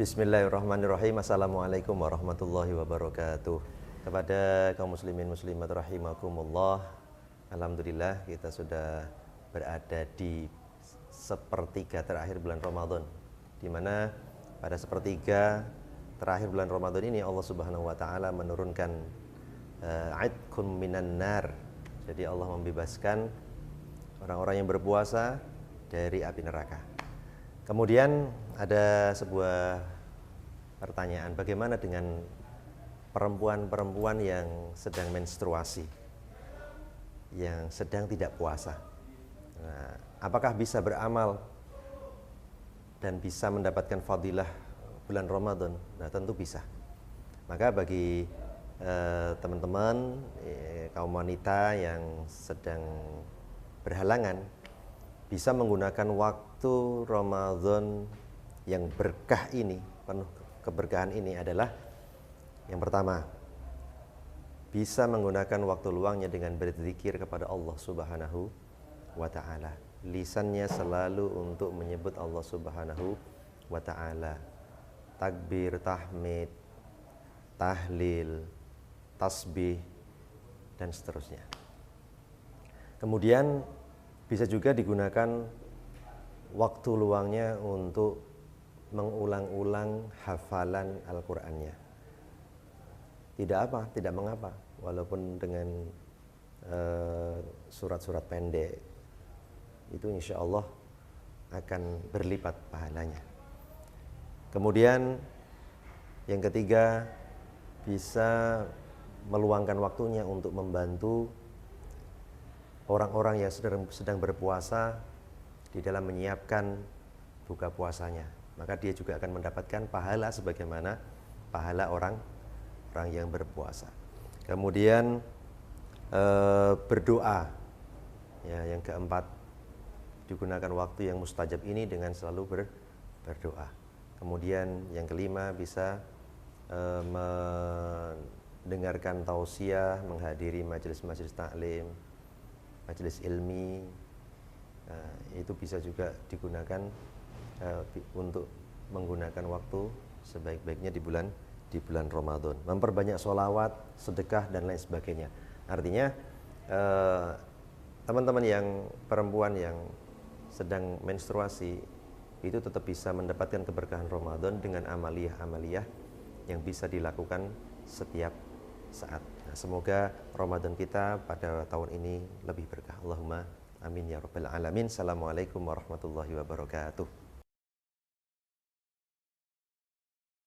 Bismillahirrahmanirrahim. Assalamualaikum warahmatullahi wabarakatuh. Kepada kaum muslimin muslimat rahimakumullah, alhamdulillah kita sudah berada di sepertiga terakhir bulan Ramadan, di mana pada sepertiga terakhir bulan Ramadan ini Allah Subhanahu wa taala menurunkan aidkum minan nar. Jadi Allah membebaskan orang-orang yang berpuasa dari api neraka. Kemudian ada sebuah pertanyaan, bagaimana dengan perempuan-perempuan yang sedang menstruasi, yang sedang tidak puasa? Nah, apakah bisa beramal dan bisa mendapatkan fadilah bulan Ramadan? Nah, tentu bisa. Maka bagi teman-teman kaum wanita yang sedang berhalangan, bisa menggunakan waktu Ramadan yang berkah ini, penuh keberkahan ini adalah yang pertama, bisa menggunakan waktu luangnya dengan berzikir kepada Allah Subhanahu wa taala. Lisannya selalu untuk menyebut Allah Subhanahu wa taala. Takbir, tahmid, tahlil, tasbih dan seterusnya. Kemudian bisa juga digunakan waktu luangnya untuk mengulang-ulang hafalan Al-Qur'annya. Tidak mengapa, walaupun dengan surat-surat pendek, itu insya Allah akan berlipat pahalanya. Kemudian yang ketiga, bisa meluangkan waktunya untuk membantu orang-orang yang sedang berpuasa di dalam menyiapkan buka puasanya. Maka dia juga akan mendapatkan pahala sebagaimana pahala orang yang berpuasa. Kemudian berdoa, ya, yang keempat, digunakan waktu yang mustajab ini dengan selalu berdoa. Kemudian yang kelima, bisa mendengarkan tausiah, menghadiri majelis-majelis taklim, majelis ilmi. Itu bisa juga digunakan untuk menggunakan waktu sebaik-baiknya di bulan Ramadan. Memperbanyak sholawat, sedekah dan lain sebagainya. Artinya teman-teman yang perempuan yang sedang menstruasi itu tetap bisa mendapatkan keberkahan Ramadan dengan amaliyah-amaliyah yang bisa dilakukan setiap saat. Nah, semoga Ramadan kita pada tahun ini lebih berkah. Allahumma amin ya rabbal alamin. Assalamualaikum warahmatullahi wabarakatuh.